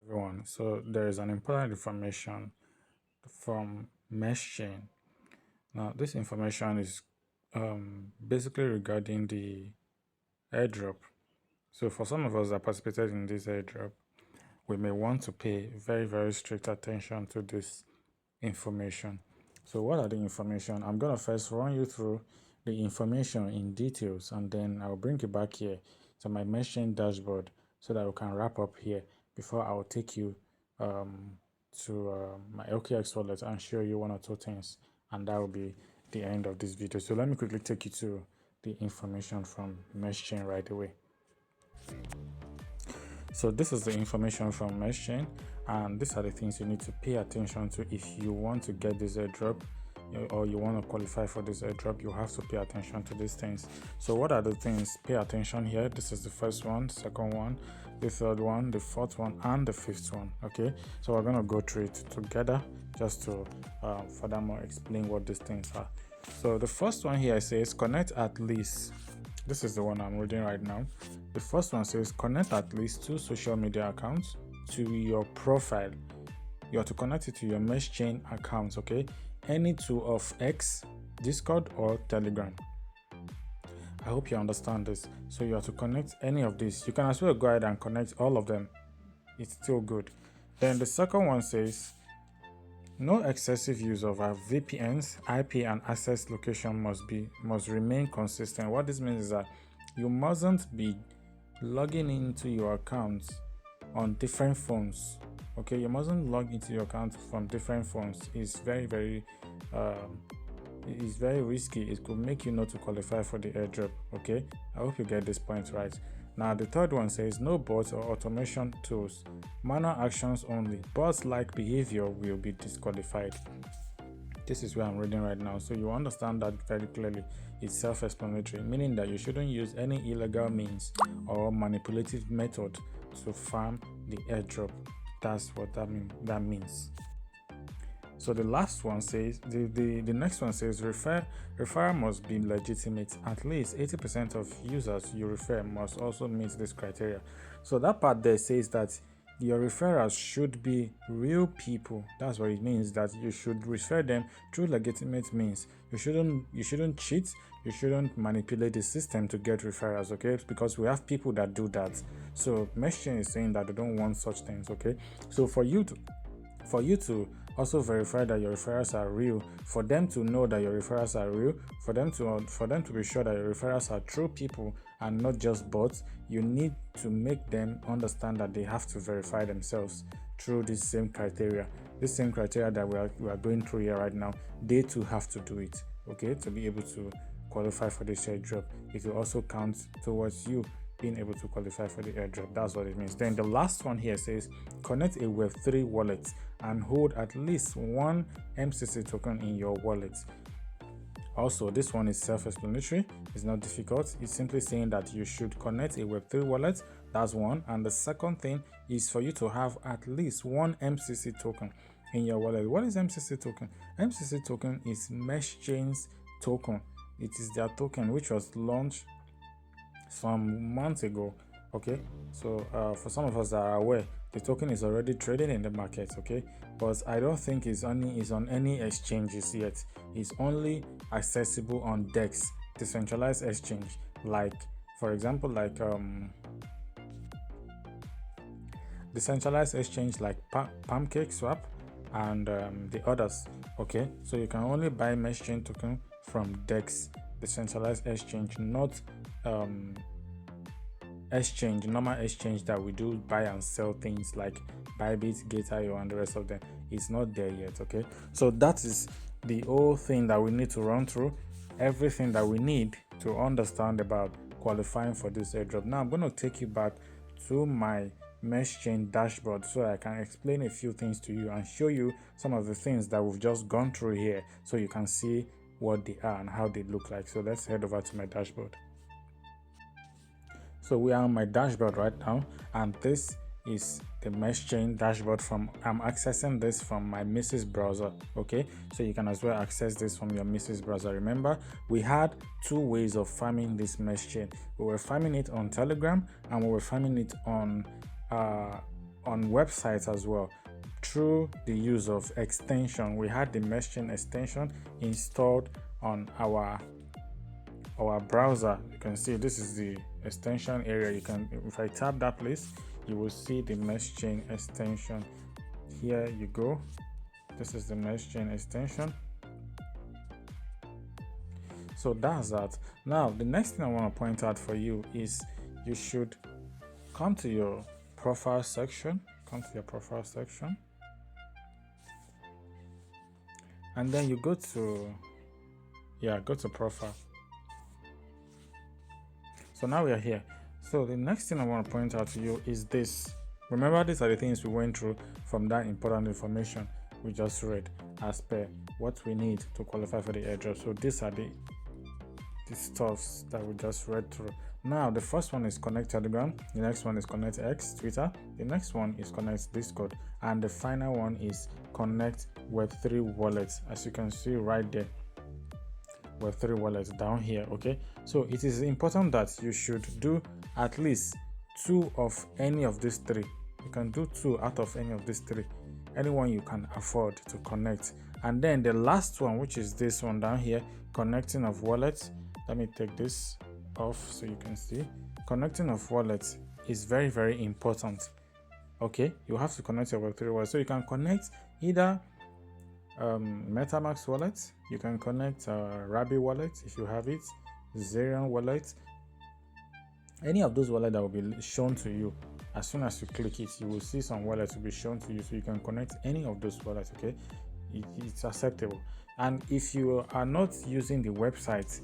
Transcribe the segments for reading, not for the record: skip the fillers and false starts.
Everyone. So there is an important information from Meshchain. Now, this information is basically regarding the airdrop. So for some of us that participated in this airdrop, we may want to pay very, very strict attention to this information. So what are the information? I'm going to first run you through the information in details, and then I'll bring you back here to my Meshchain dashboard so that we can wrap up here before I'll take you um, to my OKX wallet and show you one or two things, and that will be the end of this video. So let me quickly take you to the information from Meshchain right away. So this is the information from Meshchain, and these are the things you need to pay attention to if you want to get this airdrop or you want to qualify for this airdrop. You have to pay attention to these things. So what are the things? Pay attention here. This is the first one, second one, the third one, the fourth one, and the fifth one. Okay, so we're going to go through it together just to furthermore explain what these things are. So the first one here says connect at least. This is the one I'm reading right now. The first one says connect at least 2 social media accounts to your profile. You have to connect it to your Meshchain accounts, okay? Any two of X, Discord, or Telegram. I hope you understand this. So you have to connect any of these. You can as well go ahead and connect all of them. It's still good. Then the second one says no excessive use of our VPNs, IP, and access location must remain consistent. What this means is that you mustn't be logging into your accounts on different phones. Okay, you mustn't log into your account from different phones. It's very risky. It could make you not to qualify for the airdrop. Okay, I hope you get this point right. Now the third one says no bots or automation tools, manual actions only. Bots like behavior will be disqualified. This is where I'm reading right now, so you understand that very clearly. It's self-explanatory, meaning that you shouldn't use any illegal means or manipulative method to farm the airdrop. That's what that means. So the last one says the next one says referral must be legitimate. At least 80% of users you refer must also meet this criteria. So that part there says that your referrals should be real people. That's what it means, that you should refer them through legitimate means. You shouldn't cheat, you shouldn't manipulate the system to get referrals, okay? Because we have people that do that. So Meshchain is saying that they don't want such things, okay? So for you to also verify that your referrals are real, for them to know that your referrals are real, for them to be sure that your referrals are true people and not just bots, you need to make them understand that they have to verify themselves through this same criteria. This same criteria that we are going through here right now, they too have to do it, okay, to be able to qualify for this airdrop. It will also count towards you being able to qualify for the airdrop. That's what it means. Then the last one here says connect a Web3 wallet and hold at least one MCC token in your wallet. Also, this one is self-explanatory. It's not difficult. It's simply saying that you should connect a Web3 wallet. That's one. And the second thing is for you to have at least one MCC token in your wallet. What is MCC token? MCC token is Meshchain's token. It is their token which was launched some months ago. Okay, so for some of us that are aware, the token is already trading in the market. Okay, but I don't think it's on any exchanges yet. It's only accessible on DEX, decentralized exchange, like for example decentralized exchange like Pancake Swap and the others. Okay, so you can only buy Meshchain token from DEX, decentralized exchange, not exchange, normal exchange that we do buy and sell things like Bybit, Gate.io, and the rest of them. It's not there yet. Okay, so that is the whole thing that we need to run through, everything that we need to understand about qualifying for this airdrop. Now I'm going to take you back to my Meshchain dashboard so I can explain a few things to you and show you some of the things that we've just gone through here so you can see what they are and how they look like. So let's head over to my dashboard. So we are on my dashboard right now, and this is the Meshchain dashboard. I'm accessing this from my Mrs. browser. Okay, so you can as well access this from your Mrs. browser. Remember, we had two ways of farming this Meshchain. We were farming it on Telegram and we were farming it on on websites as well through the use of extension. We had the Meshchain extension installed on our browser. You can see this is the extension area. You can, if I tap that place, you will see the Meshchain extension. Here you go. This is the Meshchain extension. So that's that. Now the next thing I want to point out for you is you should come to your profile section. And then you go to profile. So now we are here. So the next thing I want to point out to you is this. Remember, these are the things we went through from that important information we just read as per what we need to qualify for the airdrop. So these are the stuffs that we just read through. Now the first one is connect Telegram, the next one is connect X, Twitter, the next one is connect Discord, and the final one is connect Web3 wallets. As you can see right there, Web3 wallets down here. Okay, so it is important that you should do at least 2 of any of these 3. You can do 2 out of any of these 3, anyone you can afford to connect. And then the last one, which is this one down here, connecting of wallets. Let me take this off so you can see. Connecting of wallets is very, very important. Okay, you have to connect your Web3 wallet. So you can connect either MetaMask wallet, you can connect Rabi wallet if you have it, Zerion wallet, any of those wallets that will be shown to you. As soon as you click it, you will see some wallets will be shown to you, so you can connect any of those wallets. Okay, it's acceptable. And if you are not using the website,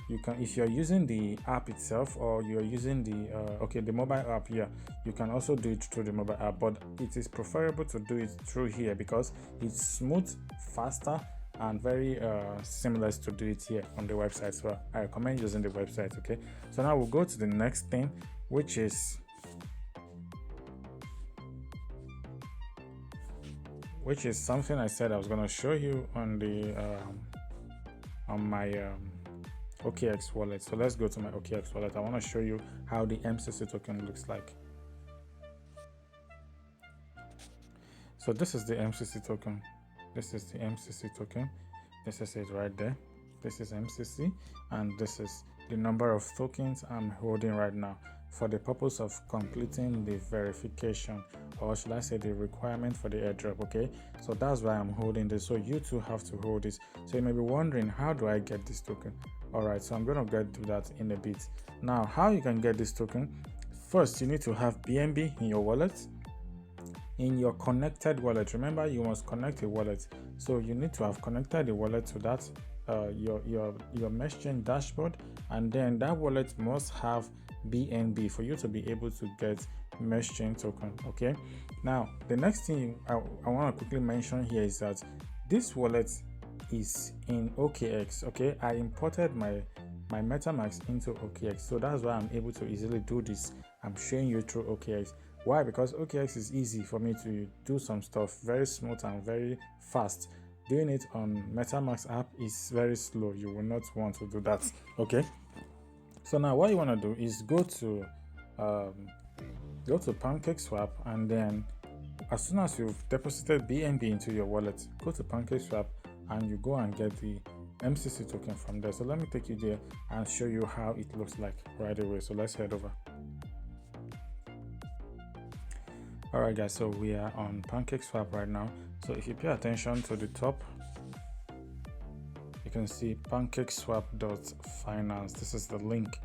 you can, if you're using the app itself, or you're using the mobile app here, you can also do it through the mobile app, but it is preferable to do it through here because it's smooth, faster, and very seamless to do it here on the website. So I recommend using the website. Okay, so now we'll go to the next thing, which is something I said I was going to show you on the on my OKX wallet. So let's go to my OKX wallet. I want to show you how the MCC token looks like. So this is the MCC token. This is the MCC token. This is it right there. This is MCC, and this is the number of tokens I'm holding right now for the purpose of completing the verification, or should I say the requirement for the airdrop. Okay, so that's why I'm holding this. So you too have to hold this. So you may be wondering, how do I get this token? Alright, so I'm going to get to that in a bit. Now, how you can get this token? First, you need to have BNB in your wallet, in your connected wallet. Remember, you must connect a wallet. So you need to have connected the wallet to that your Meshchain dashboard, and then that wallet must have BNB for you to be able to get Meshchain token. Okay, now the next thing I want to quickly mention here is that this wallet is in OKX. Okay, I imported my MetaMask into OKX, so that's why I'm able to easily do this. I'm showing you through OKX. Why? Because OKX is easy for me to do some stuff, very smooth and very fast. Doing it on MetaMask app is very slow. You will not want to do that. Okay, so now what you want to do is go to PancakeSwap, and then as soon as you've deposited BNB into your wallet, go to PancakeSwap and you go and get the MCC token from there. So let me take you there and show you how it looks like right away. So let's head over. Alright guys, so we are on PancakeSwap right now. So if you pay attention to the top, you can see pancakeswap.finance. This is the link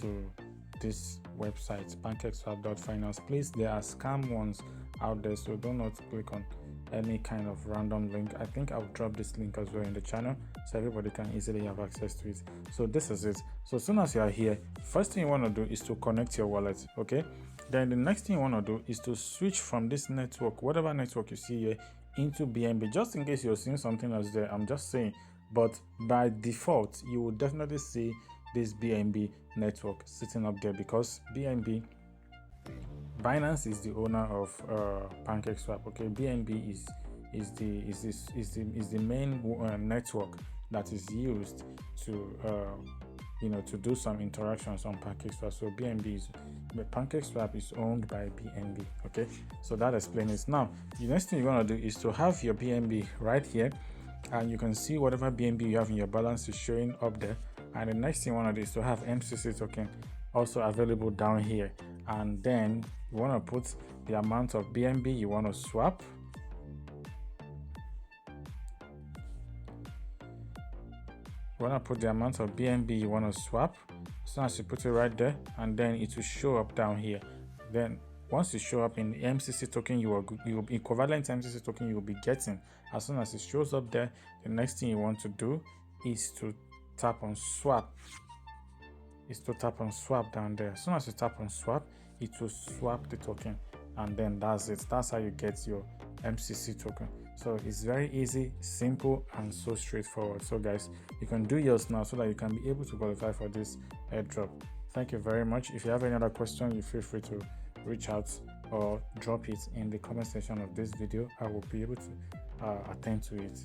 to this website, pancakeswap.finance. Please, there are scam ones out there, so do not click on any kind of random link. I think I'll drop this link as well in the channel so everybody can easily have access to it. So this is it. So as soon as you are here, first thing you want to do is to connect your wallet. Okay, then the next thing you want to do is to switch from this network, whatever network you see here, into BNB. Just in case you're seeing something else there, I'm just saying, but by default you will definitely see this BNB network sitting up there, because Binance is the owner of PancakeSwap. Okay, BNB is the main network that is used to to do some interactions on PancakeSwap. So PancakeSwap is owned by BNB. Okay, so that explains it. Now the next thing you want to do is to have your BNB right here, and you can see whatever BNB you have in your balance is showing up there. And the next thing you want to do is to have MCC token also available down here, and then you want to put the amount of BNB you want to swap. You want to put the amount of BNB you want to swap. As soon as you put it right there, and then it will show up down here. Then once it show up in the MCC token, you will equivalent MCC token you will be getting. As soon as it shows up there, the next thing you want to do is to tap on swap. Down there. As soon as you tap on swap, it will swap the token, and then that's it. That's how you get your MCC token. So it's very easy, simple, and so straightforward. So guys, you can do yours now so that you can be able to qualify for this airdrop. Thank you very much. If you have any other question, you feel free to reach out or drop it in the comment section of this video. I will be able to attend to it.